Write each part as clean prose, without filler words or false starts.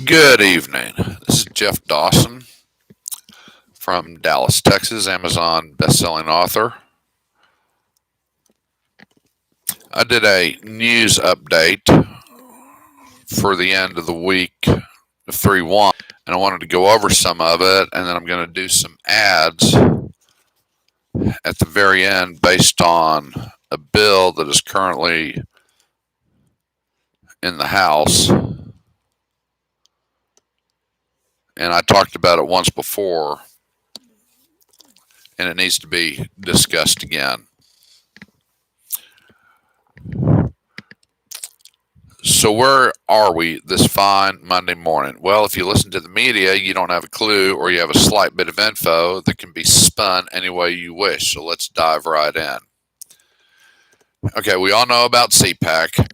Good evening. This is Jeff Dawson from Dallas, Texas, Amazon bestselling author. I did a news update for the end of the week of 3-1, and I wanted to go over some of it, and then I'm going to do some ads at the very end based on a bill that is currently in the House. And I talked about it once before, and it needs to be discussed again. So where are we this fine Monday morning? Well, if you listen to the media, you don't have a clue, or you have a slight bit of info that can be spun any way you wish. So let's dive right in. Okay, we all know about CPAC.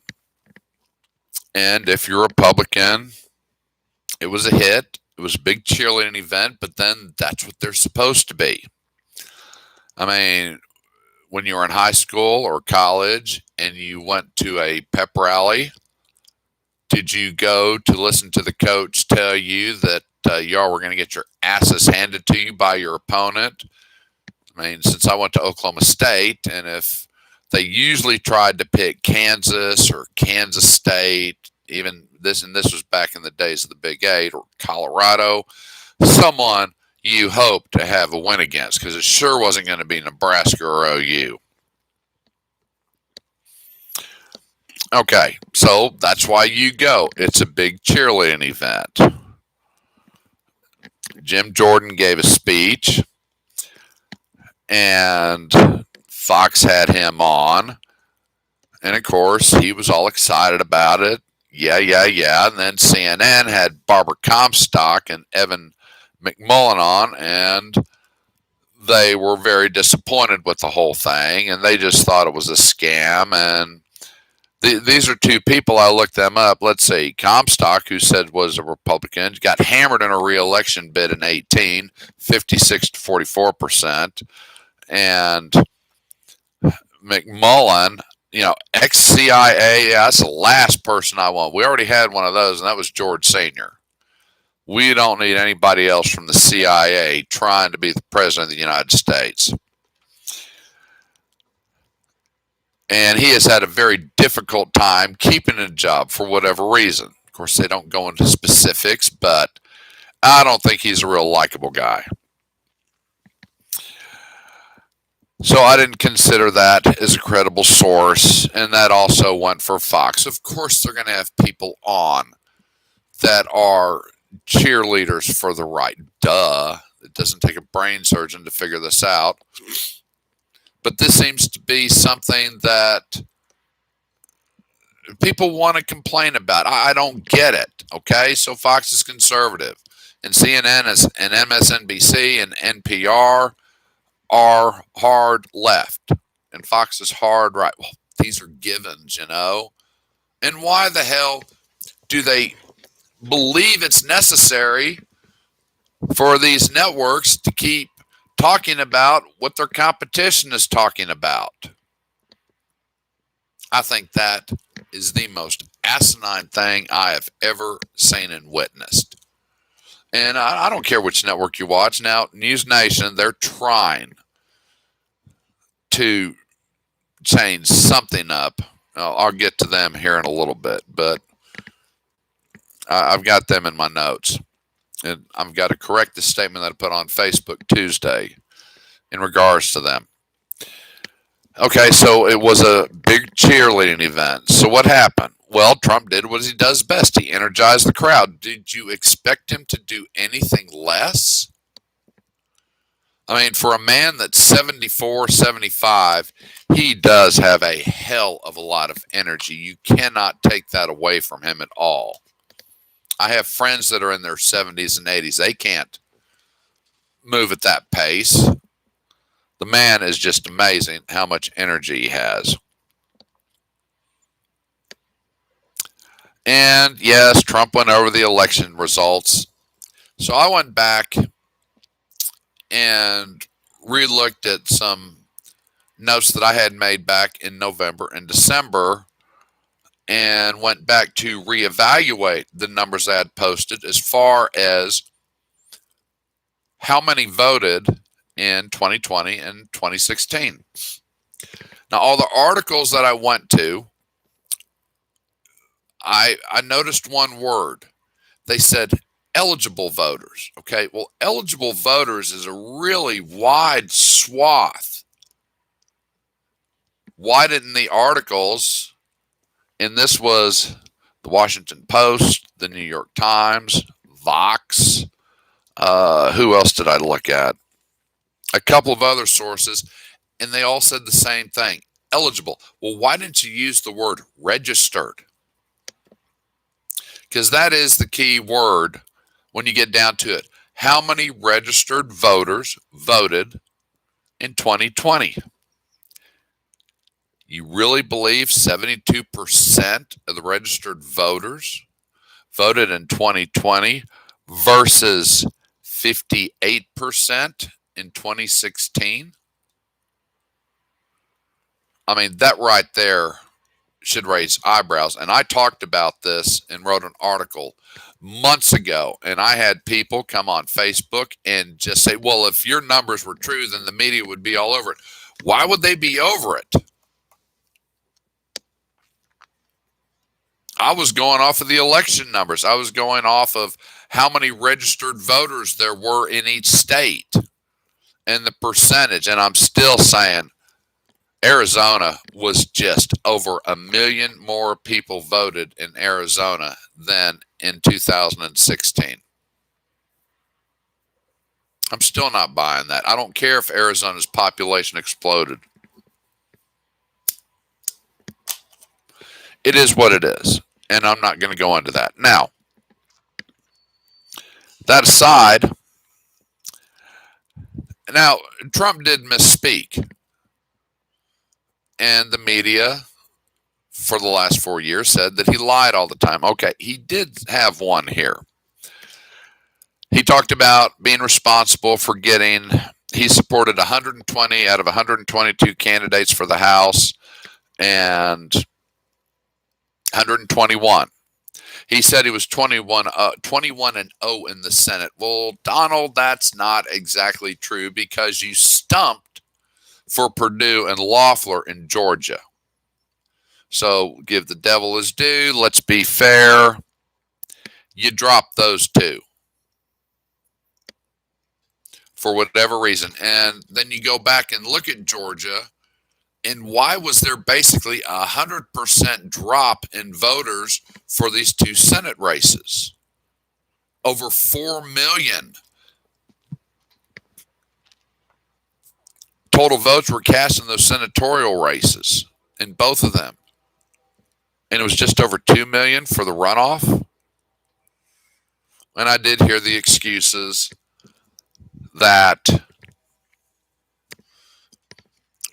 And if you're a Republican, it was a hit. It was a big cheerleading event, but then that's what they're supposed to be. I mean, when you were in high school or college and you went to a pep rally, did you go to listen to the coach tell you that y'all were going to get your asses handed to you by your opponent? I mean, since I went to Oklahoma State, and if they usually tried to pick Kansas or Kansas State, even this, and this was back in the days of the Big Eight, or Colorado, someone you hope to have a win against, because it sure wasn't going to be Nebraska or OU. Okay, so that's why you go. It's a big cheerleading event. Jim Jordan gave a speech, and Fox had him on. And of course, he was all excited about it. Yeah. And then CNN had Barbara Comstock and Evan McMullen on, and they were very disappointed with the whole thing, and they just thought it was a scam. And these are two people. I looked them up. Let's see. Comstock, who said was a Republican, got hammered in a re-election bid in 2018, 56 to 44%. And McMullen, ex-CIA, that's the last person I want. We already had one of those, and that was George Sr. We don't need anybody else from the CIA trying to be the president of the United States. And he has had a very difficult time keeping a job for whatever reason. Of course, they don't go into specifics, but I don't think he's a real likable guy. So I didn't consider that as a credible source, and that also went for Fox. Of course, they're going to have people on that are cheerleaders for the right. Duh. It doesn't take a brain surgeon to figure this out. But this seems to be something that people want to complain about. I don't get it. Okay, so Fox is conservative, and CNN and MSNBC and NPR are hard left, and Fox is hard right. Well, these are givens, And why the hell do they believe it's necessary for these networks to keep talking about what their competition is talking about? I think that is the most asinine thing I have ever seen and witnessed. And I don't care which network you watch. Now, News Nation, they're trying to change something up. I'll get to them here in a little bit, but I've got them in my notes. And I've got to correct the statement that I put on Facebook Tuesday in regards to them. Okay, so it was a big cheerleading event. So what happened? Well, Trump did what he does best. He energized the crowd. Did you expect him to do anything less? I mean, for a man that's 74, 75, he does have a hell of a lot of energy. You cannot take that away from him at all. I have friends that are in their 70s and 80s. They can't move at that pace. The man is just amazing how much energy he has. And yes, Trump went over the election results. So I went back and re-looked at some notes that I had made back in November and December. and went back to reevaluate the numbers I had posted as far as how many voted in 2020 and 2016. Now, all the articles that I went to, I noticed one word. They said eligible voters. Okay, well, eligible voters is a really wide swath. Why didn't the articles, and this was the Washington Post, the New York Times, Vox, who else did I look at? A couple of other sources, and they all said the same thing. Eligible. Well, why didn't you use the word registered? Because that is the key word when you get down to it. How many registered voters voted in 2020? You really believe 72% of the registered voters voted in 2020 versus 58% in 2016? I mean, that right there should raise eyebrows. And I talked about this and wrote an article months ago. And I had people come on Facebook and just say, well, if your numbers were true, then the media would be all over it. Why would they be over it? I was going off of the election numbers. I was going off of how many registered voters there were in each state and the percentage. And I'm still saying Arizona was just over 1 million more people voted in Arizona than in 2016. I'm still not buying that. I don't care if Arizona's population exploded. It is what it is, and I'm not going to go into that. Now, that aside, now Trump did misspeak, and the media for the last 4 years said that he lied all the time. Okay, he did have one here. He talked about being responsible for he supported 120 out of 122 candidates for the House and 121. He said he was 21 and 0 in the Senate. Well, Donald, that's not exactly true because you stumped for Perdue and Loeffler in Georgia. So give the devil his due. Let's be fair. You dropped those two for whatever reason. And then you go back and look at Georgia. And why was there basically 100% drop in voters for these two Senate races? Over 4 million total votes were cast in those senatorial races in both of them. And it was just over 2 million for the runoff. And I did hear the excuses that,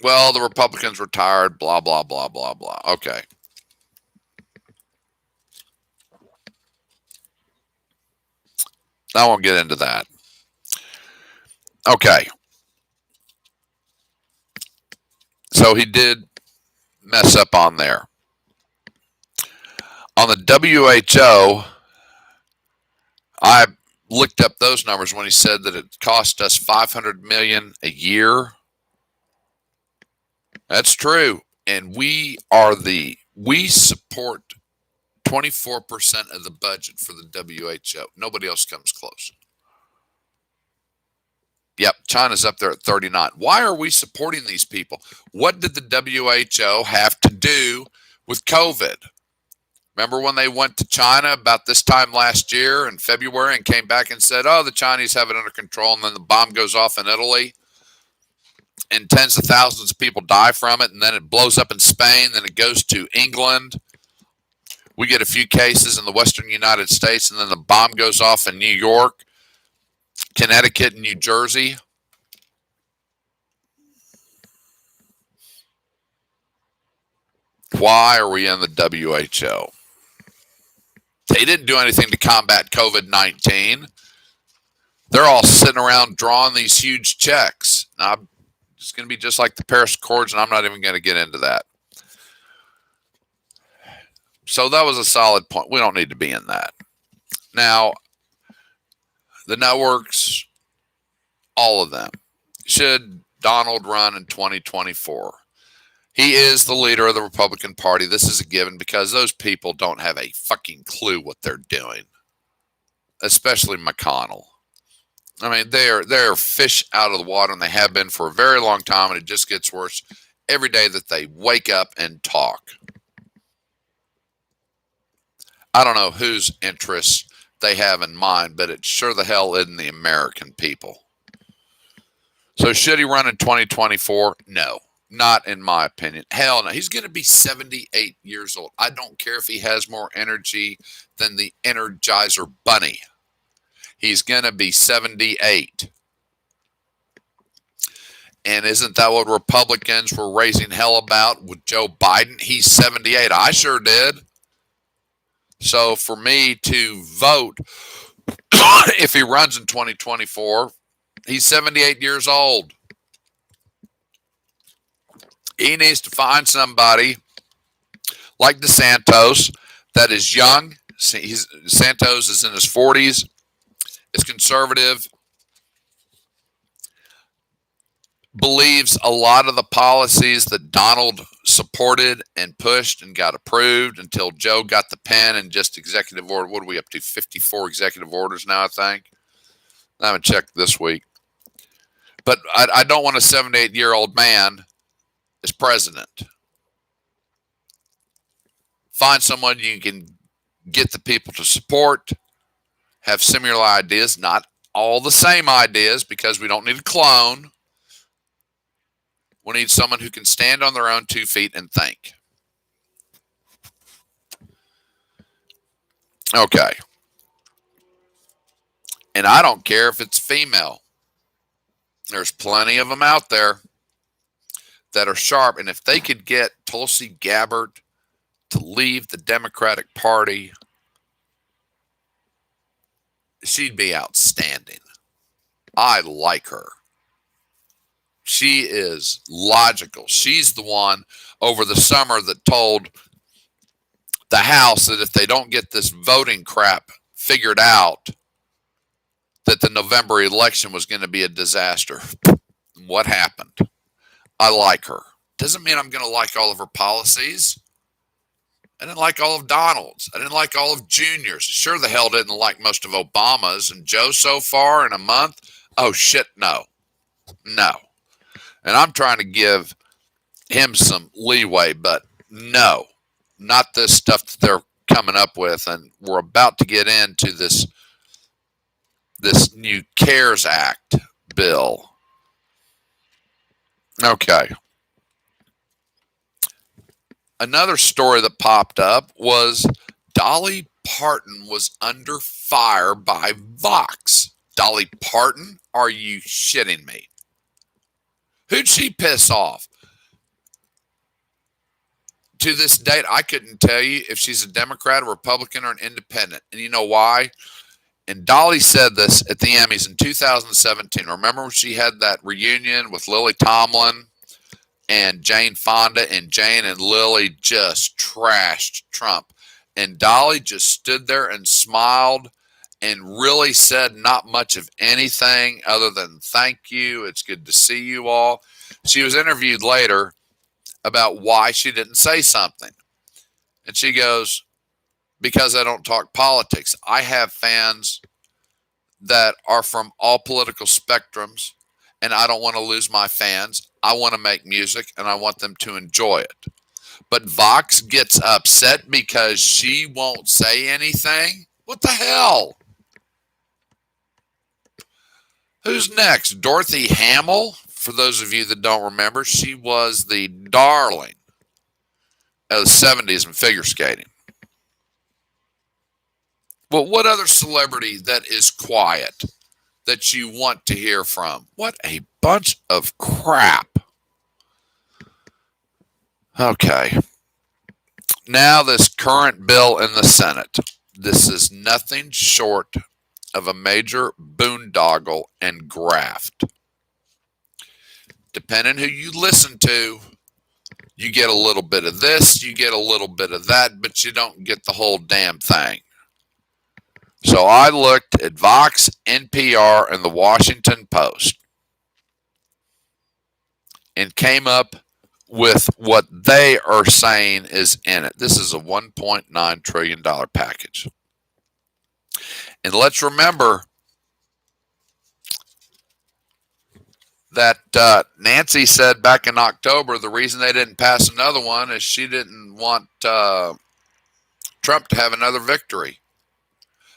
well, the Republicans were tired, blah, blah, blah, blah, blah. Okay. I won't get into that. Okay. So he did mess up on there. On the WHO, I looked up those numbers when he said that it cost us $500 million a year. That's true. And we support 24% of the budget for the WHO. Nobody else comes close. Yep, China's up there at 39. Why are we supporting these people? What did the WHO have to do with COVID? Remember when they went to China about this time last year in February and came back and said, oh, the Chinese have it under control, and then the bomb goes off in Italy and tens of thousands of people die from it, and then it blows up in Spain, then it goes to England. We get a few cases in the western United States, and then the bomb goes off in New York, Connecticut, and New Jersey. Why are we in the WHO? They didn't do anything to combat COVID-19. They're all sitting around drawing these huge checks. Now, it's going to be just like the Paris Accords, and I'm not even going to get into that. So that was a solid point. We don't need to be in that. Now, the networks, all of them, should Donald run in 2024? He is the leader of the Republican Party. This is a given because those people don't have a fucking clue what they're doing, especially McConnell. I mean, they're fish out of the water, and they have been for a very long time, and it just gets worse every day that they wake up and talk. I don't know whose interests they have in mind, but it sure the hell isn't the American people. So should he run in 2024? No, not in my opinion. Hell no. He's going to be 78 years old. I don't care if he has more energy than the Energizer Bunny. He's going to be 78. And isn't that what Republicans were raising hell about with Joe Biden? He's 78. I sure did. So for me to vote, if he runs in 2024, he's 78 years old. He needs to find somebody like DeSantis that is young. Santos is in his 40s, is conservative, believes a lot of the policies that Donald supported and pushed and got approved until Joe got the pen and just executive order. What are we up to? 54 executive orders now, I think. I haven't checked this week. But I don't want a 78-year-old man as president. Find someone you can get the people to support, have similar ideas, not all the same ideas, because we don't need a clone. We need someone who can stand on their own 2 feet and think. Okay. And I don't care if it's female. There's plenty of them out there that are sharp. And if they could get Tulsi Gabbard to leave the Democratic Party, she'd be outstanding. I like her. She is logical. She's the one over the summer that told the House that if they don't get this voting crap figured out, that the November election was going to be a disaster. What happened? I like her. Doesn't mean I'm going to like all of her policies. I didn't like all of Donald's. I didn't like all of Junior's. Sure the hell didn't like most of Obama's. And Joe so far in a month? Oh, shit, no. No. And I'm trying to give him some leeway, but no. Not this stuff that they're coming up with. And we're about to get into this new CARES Act bill. Okay. Another story that popped up was Dolly Parton was under fire by Vox. Dolly Parton? Are you shitting me? Who'd she piss off? To this date, I couldn't tell you if she's a Democrat, a Republican, or an independent. And you know why? And Dolly said this at the Emmys in 2017. Remember when she had that reunion with Lily Tomlin and Jane Fonda, and Jane and Lily just trashed Trump. And Dolly just stood there and smiled and really said not much of anything other than thank you. It's good to see you all. She was interviewed later about why she didn't say something. And she goes, because I don't talk politics. I have fans that are from all political spectrums, and I don't want to lose my fans. I want to make music, and I want them to enjoy it. But Vox gets upset because she won't say anything? What the hell? Who's next? Dorothy Hamill? For those of you that don't remember, she was the darling of the 70s in figure skating. Well, what other celebrity that is quiet that you want to hear from? What a bunch of crap. Okay. Now this current bill in the Senate. This is nothing short of a major boondoggle and graft. Depending who you listen to, You get a little bit of this, you get a little bit of that, but you don't get the whole damn thing. So I looked at Vox, NPR, and the Washington Post and came up with what they are saying is in it. This is a $1.9 trillion package. And let's remember that Nancy said back in October the reason they didn't pass another one is she didn't want Trump to have another victory.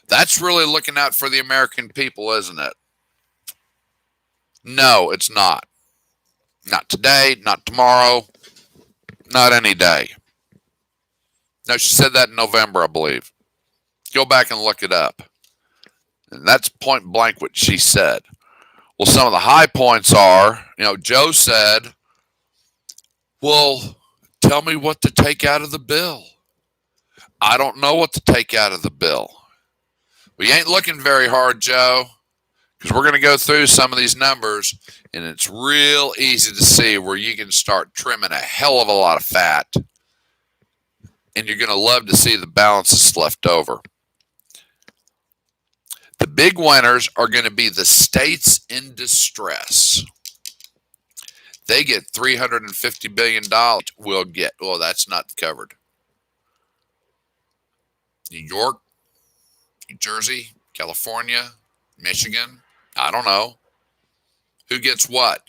That's really looking out for the American people, isn't it? No, it's not. Not today, not tomorrow, not any day. No, she said that in November, I believe. Go back and look it up. And that's point blank what she said. Well, some of the high points are, Joe said, well, tell me what to take out of the bill. I don't know what to take out of the bill. We ain't looking very hard, Joe, because we're going to go through some of these numbers, and it's real easy to see where you can start trimming a hell of a lot of fat, and you're going to love to see the balances left over. The big winners are going to be the states in distress. They get $350 billion. We'll get, well, that's not covered. New York, New Jersey, California, Michigan, I don't know. Who gets what?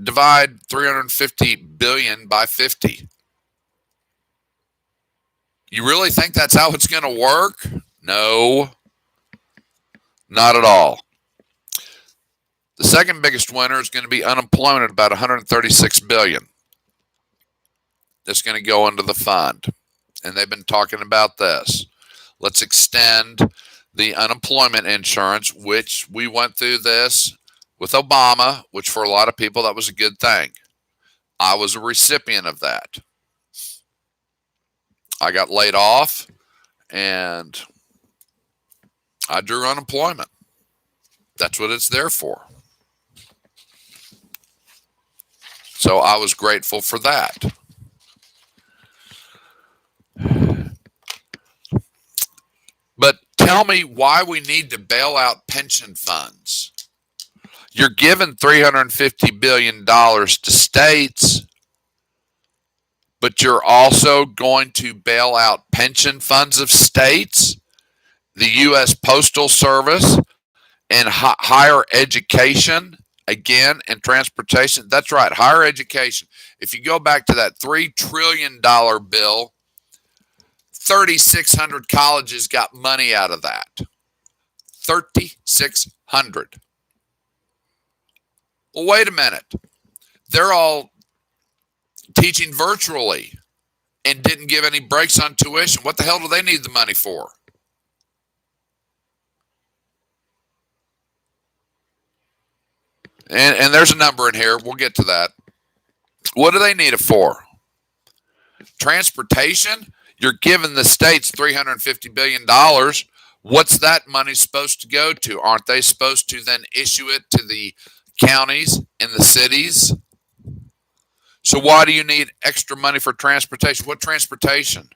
Divide $350 billion by 50. You really think that's how it's going to work? No, not at all. The second biggest winner is going to be unemployment at about $136 billion. That's going to go into the fund. And they've been talking about this. Let's extend the unemployment insurance, which we went through this with Obama, which for a lot of people, that was a good thing. I was a recipient of that. I got laid off and I drew unemployment. That's what it's there for. So I was grateful for that. But tell me why we need to bail out pension funds. You're giving $350 billion to states, but you're also going to bail out pension funds of states, the U.S. Postal Service, and higher education, again, and transportation. That's right, higher education. If you go back to that $3 trillion bill, 3,600 colleges got money out of that. 3,600. Well, wait a minute. They're all teaching virtually and didn't give any breaks on tuition. What the hell do they need the money for? And there's a number in here. We'll get to that. What do they need it for? Transportation? You're giving the states $350 billion. What's that money supposed to go to? Aren't they supposed to then issue it to the counties and the cities? So why do you need extra money for transportation? What transportation?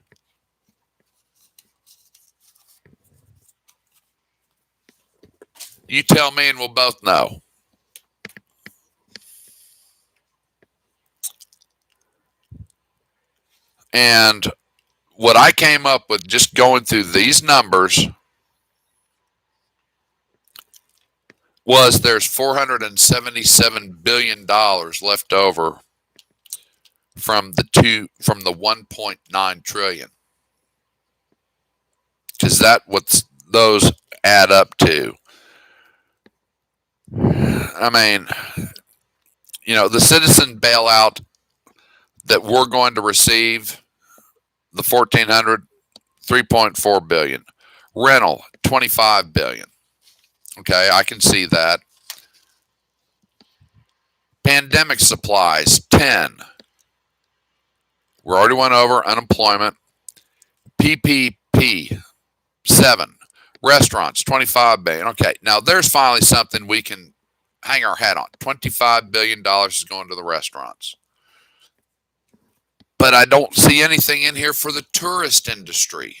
You tell me and we'll both know. And what I came up with just going through these numbers was there's $477 billion left over from the 1.9 trillion. Is that what those add up to? I mean, the citizen bailout that we're going to receive, the 1,400, 3.4 billion. Rental, 25 billion. Okay, I can see that. Pandemic supplies, 10. We already went over unemployment. PPP, 7. Restaurants, 25 billion. Okay, now there's finally something we can hang our hat on. $25 billion is going to the restaurants. But I don't see anything in here for the tourist industry.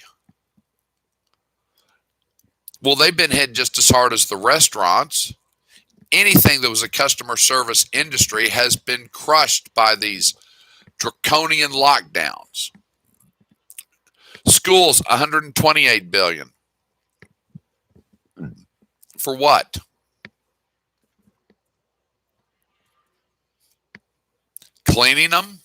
Well, they've been hit just as hard as the restaurants. Anything that was a customer service industry has been crushed by these draconian lockdowns. Schools, 128 billion. For what? Cleaning them?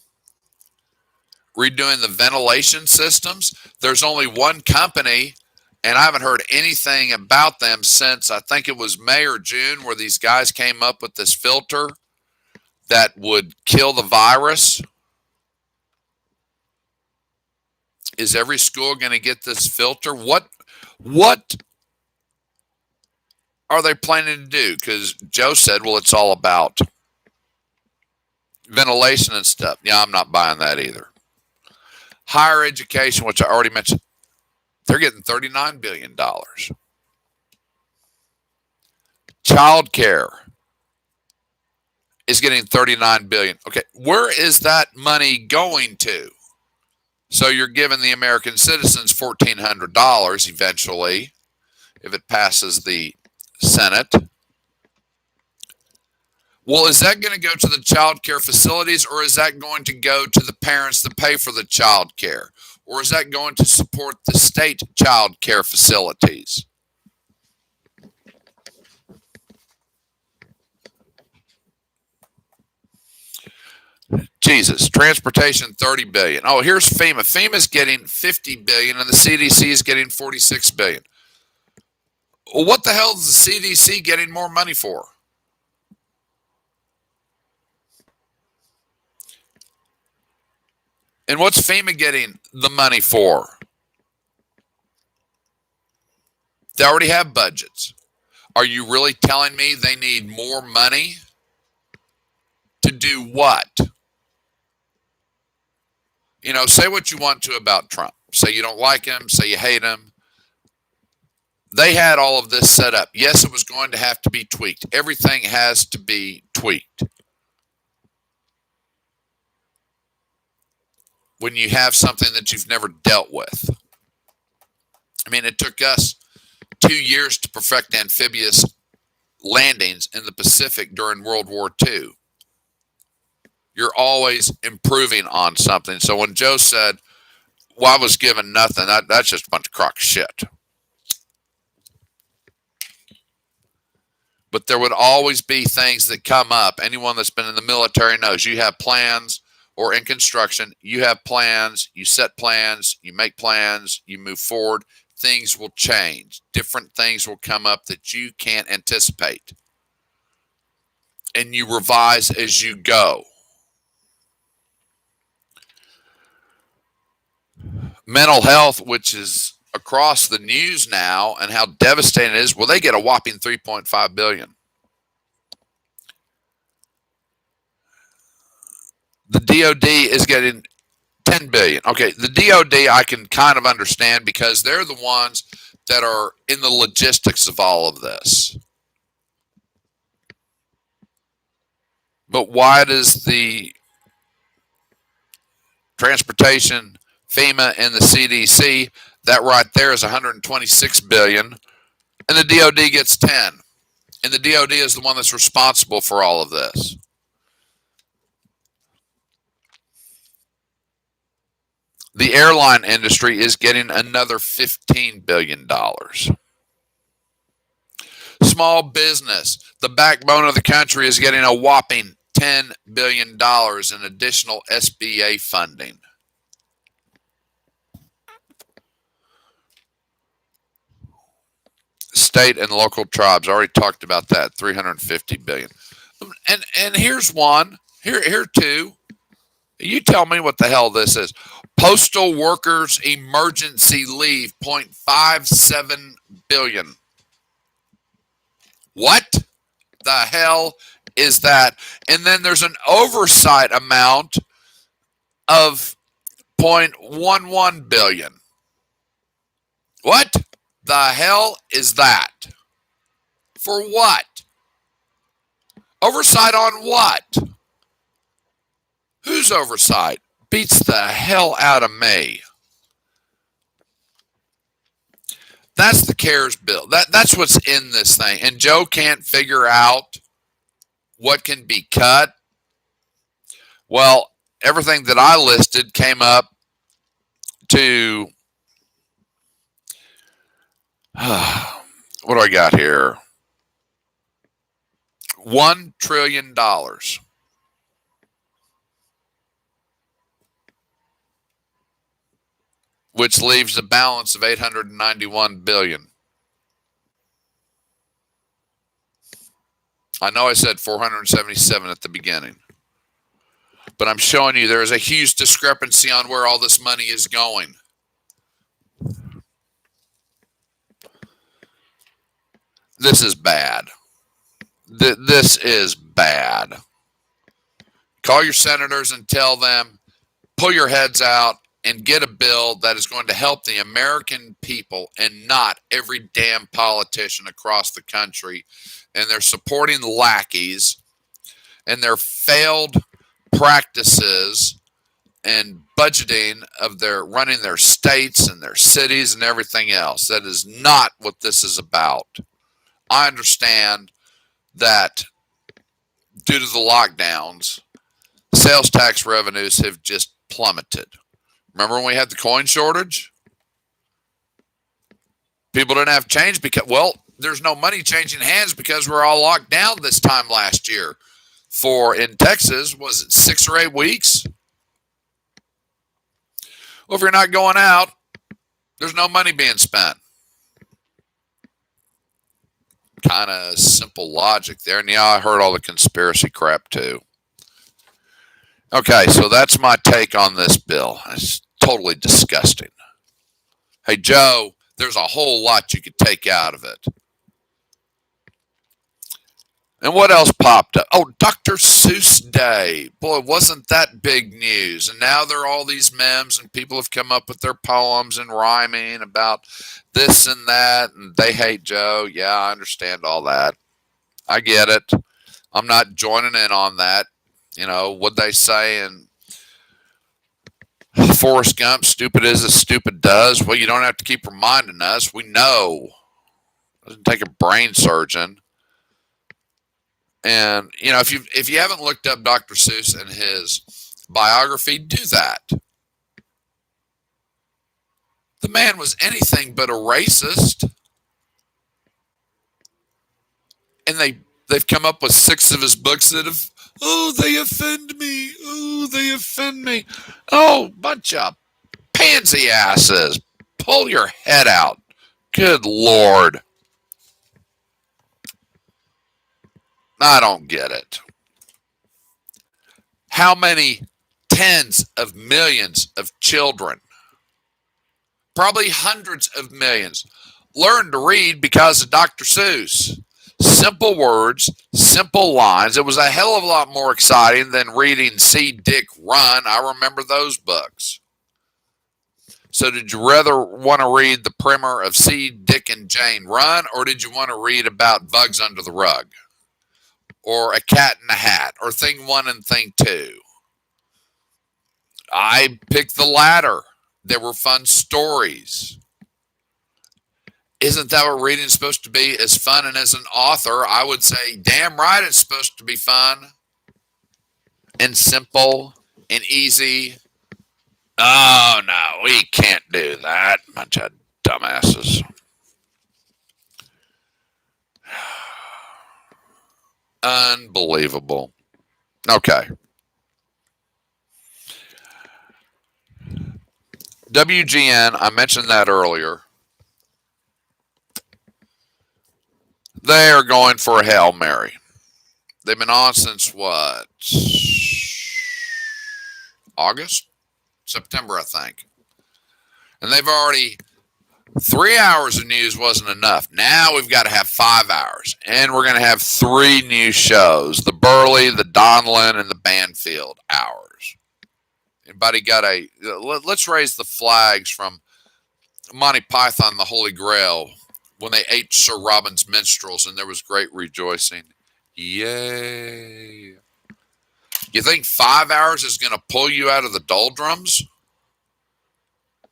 Redoing the ventilation systems? There's only one company, and I haven't heard anything about them since I think it was May or June, where these guys came up with this filter that would kill the virus. Is every school going to get this filter? What are they planning to do? Because Joe said, well, it's all about ventilation and stuff. Yeah, I'm not buying that either. Higher education, which I already mentioned, they're getting $39 billion. Child care is getting $39 billion. Okay, where is that money going to? So you're giving the American citizens $1,400 eventually, if it passes the Senate. Well, is that going to go to the child care facilities, or is that going to go to the parents that pay for the child care? Or is that going to support the state child care facilities? Jesus, transportation, 30 billion. Oh, here's FEMA. FEMA's getting 50 billion and the CDC is getting 46 billion. Well, what the hell is the CDC getting more money for? And what's FEMA getting the money for? They already have budgets. Are you really telling me they need more money to do what? You know, say what you want to about Trump. Say you don't like him, say you hate him. They had all of this set up. Yes, it was going to have to be tweaked. Everything has to be tweaked. When you have something that you've never dealt with. I mean, it took us 2 years to perfect amphibious landings in the Pacific during World War II. You're always improving on something. So when Joe said, well, I was given nothing, that's just a bunch of crock shit. But there would always be things that come up. Anyone that's been in the military knows you have plans, or in construction, you have plans, you set plans, you make plans, you move forward. Things will change. Different things will come up that you can't anticipate. And you revise as you go. Mental health, which is across the news now, and how devastating it is. Well, they get a whopping $3.5 billion. The DOD is getting $10 billion. Okay, the DOD I can kind of understand because they're the ones that are in the logistics of all of this. But why does the transportation, FEMA, and the CDC, that right there is $126 billion, and the DOD gets 10, and the DOD is the one that's responsible for all of this? The airline industry is getting another $15 billion. Small business, the backbone of the country, is getting a whopping $10 billion in additional SBA funding. State and local tribes, I already talked about that, $350 billion. And here's one, here two. You tell me what the hell this is. Postal Workers Emergency Leave, $0.57 billion. What the hell is that? And then there's an oversight amount of $0.11 billion. What the hell is that? For what? Oversight on what? Whose oversight? beats the hell out of me. That's the CARES bill. That's what's in this thing. And Joe can't figure out what can be cut. Well, everything that I listed came up to what do I got here? $1 trillion. Which leaves a balance of $891 billion. I know I said 477 at the beginning, but I'm showing you there is a huge discrepancy on where all this money is going. This is bad. This is bad. Call your senators and tell them, pull your heads out and get a bill that is going to help the American people and not every damn politician across the country. And they're supporting lackeys and their failed practices and budgeting of their running their states and their cities and everything else. That is not what this is about. I understand that due to the lockdowns, sales tax revenues have just plummeted. Remember when we had the coin shortage? People didn't have change because, well, there's no money changing hands because we're all locked down this time last year. For in Texas, was it 6 or 8 weeks? Well, if you're not going out, there's no money being spent. Kind of simple logic there. And yeah, I heard all the conspiracy crap too. Okay, so that's my take on this bill. It's totally disgusting. Hey, Joe, there's a whole lot you could take out of it. And what else popped up? Oh, Dr. Seuss Day. Boy, wasn't that big news. And now there are all these memes and people have come up with their poems and rhyming about this and that. And they hate Joe. Yeah, I understand all that. I get it. I'm not joining in on that. You know, what they say in Forrest Gump, stupid is as stupid does. Well, you don't have to keep reminding us. We know. It doesn't take a brain surgeon. And, you know, if you haven't looked up Dr. Seuss and his biography, do that. The man was anything but a racist. And they've come up with 6 of his books that have, oh, they offend me. Oh, they offend me. Oh, bunch of pansy asses. Pull your head out. Good Lord. I don't get it. How many tens of millions of children, probably hundreds of millions, learned to read because of Dr. Seuss? Simple words, simple lines. It was a hell of a lot more exciting than reading See Dick Run. I remember those books. So did you rather want to read the primer of See Dick and Jane Run, or did you want to read about bugs under the rug? Or A Cat in a Hat, or Thing 1 and Thing 2? I picked the latter. There were fun stories. Isn't that what reading is supposed to be? As fun, and as an author, I would say, damn right it's supposed to be fun and simple and easy. Oh, no, we can't do that. Bunch of dumbasses. Unbelievable. Okay. WGN, I mentioned that earlier. They are going for a Hail Mary. They've been on since what? August? September, I think. And they've already, 3 hours of news wasn't enough. Now we've got to have 5 hours. And we're going to have 3 new shows. The Burley, the Donlin, and the Banfield hours. Anybody got let's raise the flags from Monty Python, the Holy Grail, when they ate Sir Robin's minstrels and there was great rejoicing. Yay. You think 5 hours is going to pull you out of the doldrums?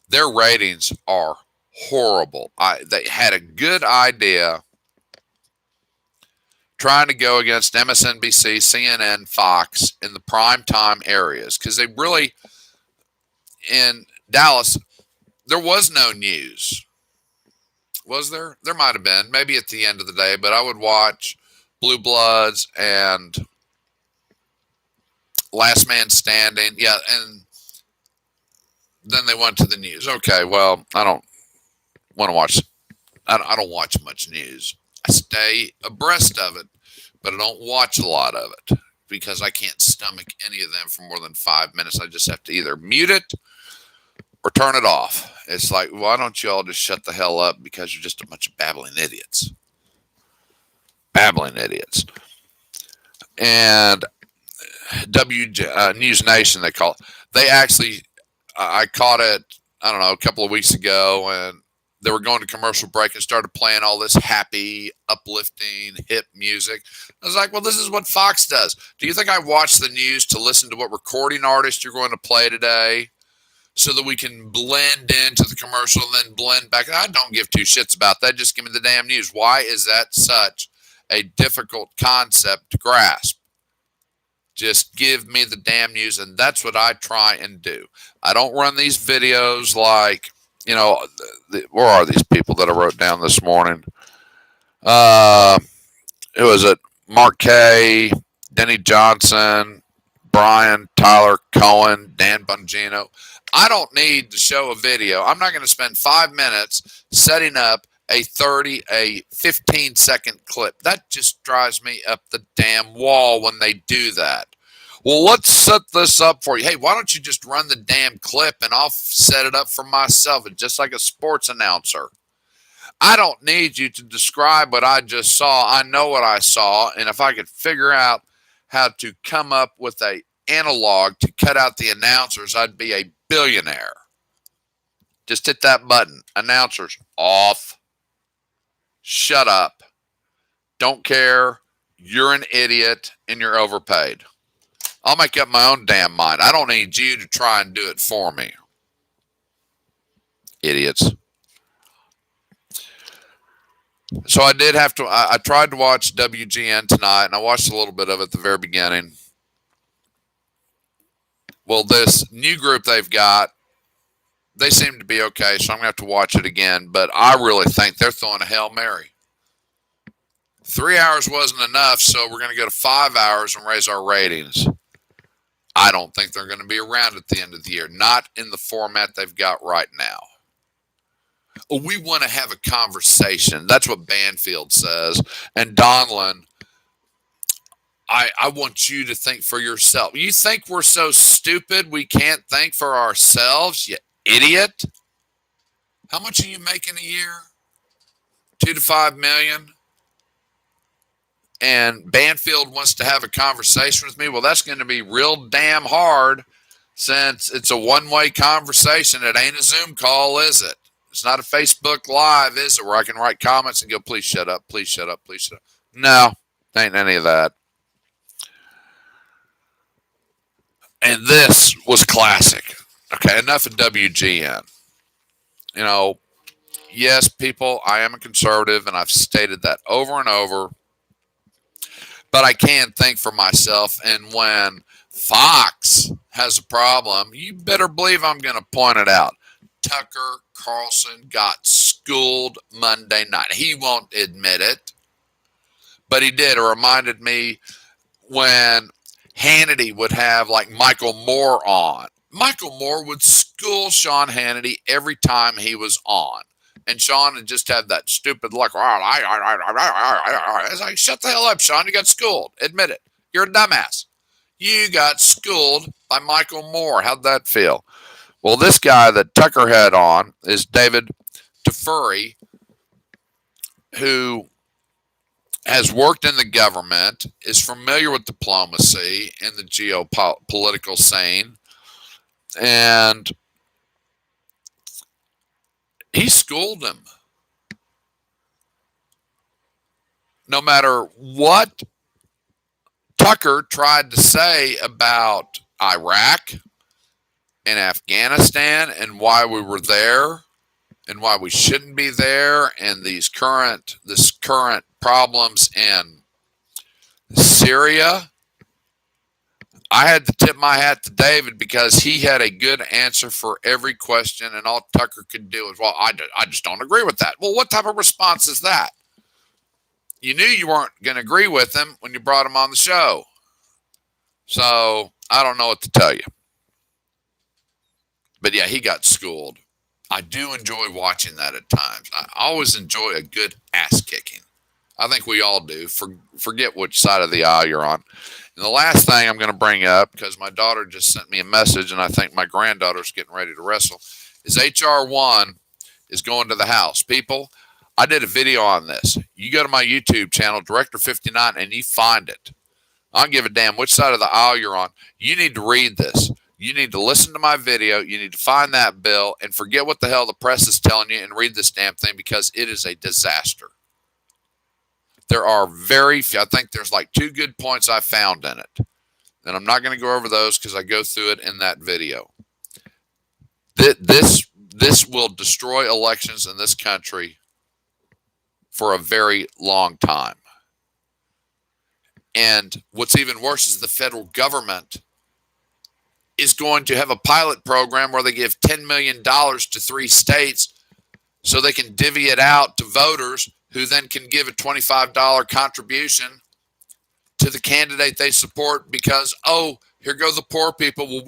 Their ratings are horrible. They had a good idea trying to go against MSNBC, CNN, Fox in the prime time areas because they really, in Dallas, there was no news. Was there? There might have been, maybe at the end of the day, but I would watch Blue Bloods and Last Man Standing. Yeah, and then they went to the news. Okay, well, I don't want to watch, I don't watch much news. I stay abreast of it, but I don't watch a lot of it because I can't stomach any of them for more than 5 minutes. I just have to either mute it or turn it off. It's like, why don't you all just shut the hell up because you're just a bunch of babbling idiots. Babbling idiots. And News Nation, they call it. They actually, I caught it, I don't know, a couple of weeks ago, and they were going to commercial break and started playing all this happy, uplifting, hip music. I was like, well, this is what Fox does. Do you think I watch the news to listen to what recording artist you're going to play today so that we can blend into the commercial and then blend back? I don't give two shits about that. Just give me the damn news. Why is that such a difficult concept to grasp? Just give me the damn news, and that's what I try and do. I don't run these videos like, you know, where are these people that I wrote down this morning? It was at Mark Kay, Denny Johnson, Brian, Tyler, Cohen, Dan Bongino. I don't need to show a video. I'm not going to spend 5 minutes setting up a 15-second clip. That just drives me up the damn wall when they do that. Well, let's set this up for you. Hey, why don't you just run the damn clip and I'll set it up for myself, just like a sports announcer. I don't need you to describe what I just saw. I know what I saw, and if I could figure out how to come up with a analog to cut out the announcers, I'd be a billionaire. Just hit that button. Announcers off. Shut up. Don't care. You're an idiot and you're overpaid. I'll make up my own damn mind. I don't need you to try and do it for me. Idiots. So I did have to, I tried to watch WGN tonight, and I watched a little bit of it at the very beginning. Well, this new group they've got, they seem to be okay, so I'm going to have to watch it again. But I really think they're throwing a Hail Mary. 3 hours wasn't enough, so we're going to go to 5 hours and raise our ratings. I don't think they're going to be around at the end of the year, not in the format they've got right now. We want to have a conversation. That's what Banfield says. And Donlin, I want you to think for yourself. You think we're so stupid we can't think for ourselves, you idiot? How much are you making a year? 2 to 5 million? And Banfield wants to have a conversation with me. Well, that's going to be real damn hard since it's a one-way conversation. It ain't a Zoom call, is it? It's not a Facebook Live, is it, where I can write comments and go, please shut up, please shut up, please shut up. No, ain't any of that. And this was classic. Okay, enough of WGN. You know, yes, people, I am a conservative, and I've stated that over and over. But I can think for myself, and when Fox has a problem, you better believe I'm going to point it out. Tucker Carlson got schooled Monday night. He won't admit it, but he did. It reminded me when Hannity would have like Michael Moore on. Michael Moore would school Sean Hannity every time he was on. And Sean would just have that stupid look. It's like, shut the hell up, Sean. You got schooled. Admit it. You're a dumbass. You got schooled by Michael Moore. How'd that feel? Well, this guy that Tucker had on is David Teferi, who has worked in the government, is familiar with diplomacy and the geopolitical scene, and he schooled him. No matter what Tucker tried to say about Iraq and Afghanistan and why we were there and why we shouldn't be there, and this current problems in Syria. I had to tip my hat to David because he had a good answer for every question, and all Tucker could do is, well, I just don't agree with that. Well, what type of response is that? You knew you weren't going to agree with him when you brought him on the show. So I don't know what to tell you. But yeah, he got schooled. I do enjoy watching that at times. I always enjoy a good ass kicking. I think we all do. Forget which side of the aisle you're on. And the last thing I'm going to bring up, because my daughter just sent me a message, and I think my granddaughter's getting ready to wrestle, is HR 1 is going to the House. People, I did a video on this. You go to my YouTube channel, Director59, and you find it. I don't give a damn which side of the aisle you're on. You need to read this. You need to listen to my video. You need to find that bill and forget what the hell the press is telling you and read this damn thing, because it is a disaster. There are very few, I think there's like 2 good points I found in it. And I'm not going to go over those because I go through it in that video. This will destroy elections in this country for a very long time. And what's even worse is the federal government is going to have a pilot program where they give $10 million to 3 states so they can divvy it out to voters who then can give a $25 contribution to the candidate they support because, oh, here go the poor people. Well,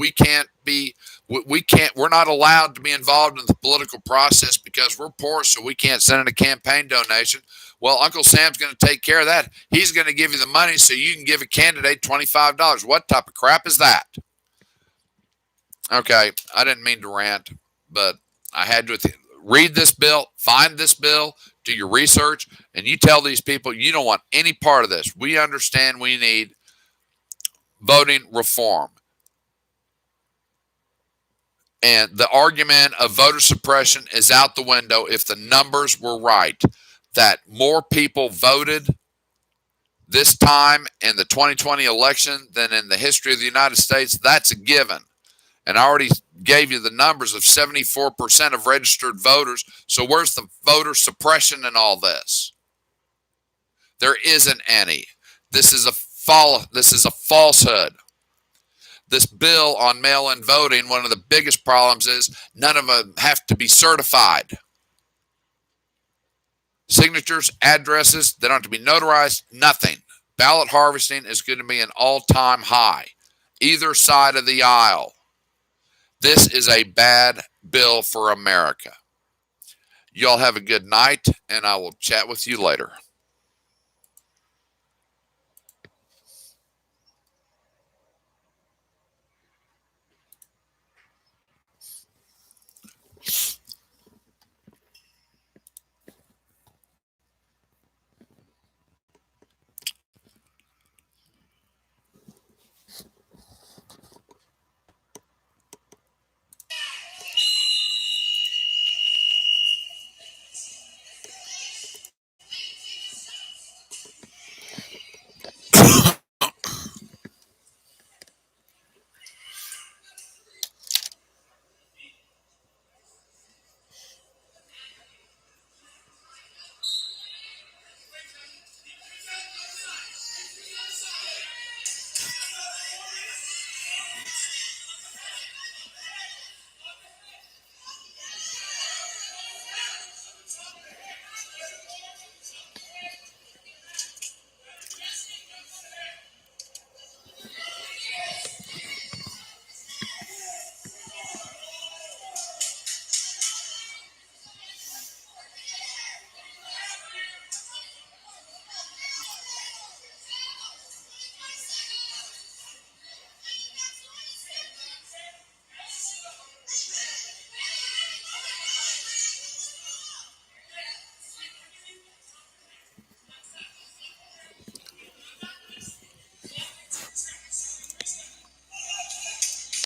we're not allowed to be involved in the political process because we're poor, so we can't send in a campaign donation. Well, Uncle Sam's going to take care of that. He's going to give you the money so you can give a candidate $25. What type of crap is that? Okay, I didn't mean to rant, but I had to read this bill, find this bill, do your research, and you tell these people you don't want any part of this. We understand we need voting reform. And the argument of voter suppression is out the window if the numbers were right, that more people voted this time in the 2020 election than in the history of the United States. That's a given. And I already gave you the numbers of 74% of registered voters. So where's the voter suppression in all this? There isn't any. This is a falsehood. This bill on mail-in voting, one of the biggest problems is none of them have to be certified. Signatures, addresses, they don't have to be notarized, nothing. Ballot harvesting is going to be an all-time high, either side of the aisle. This is a bad bill for America. Y'all have a good night, and I will chat with you later.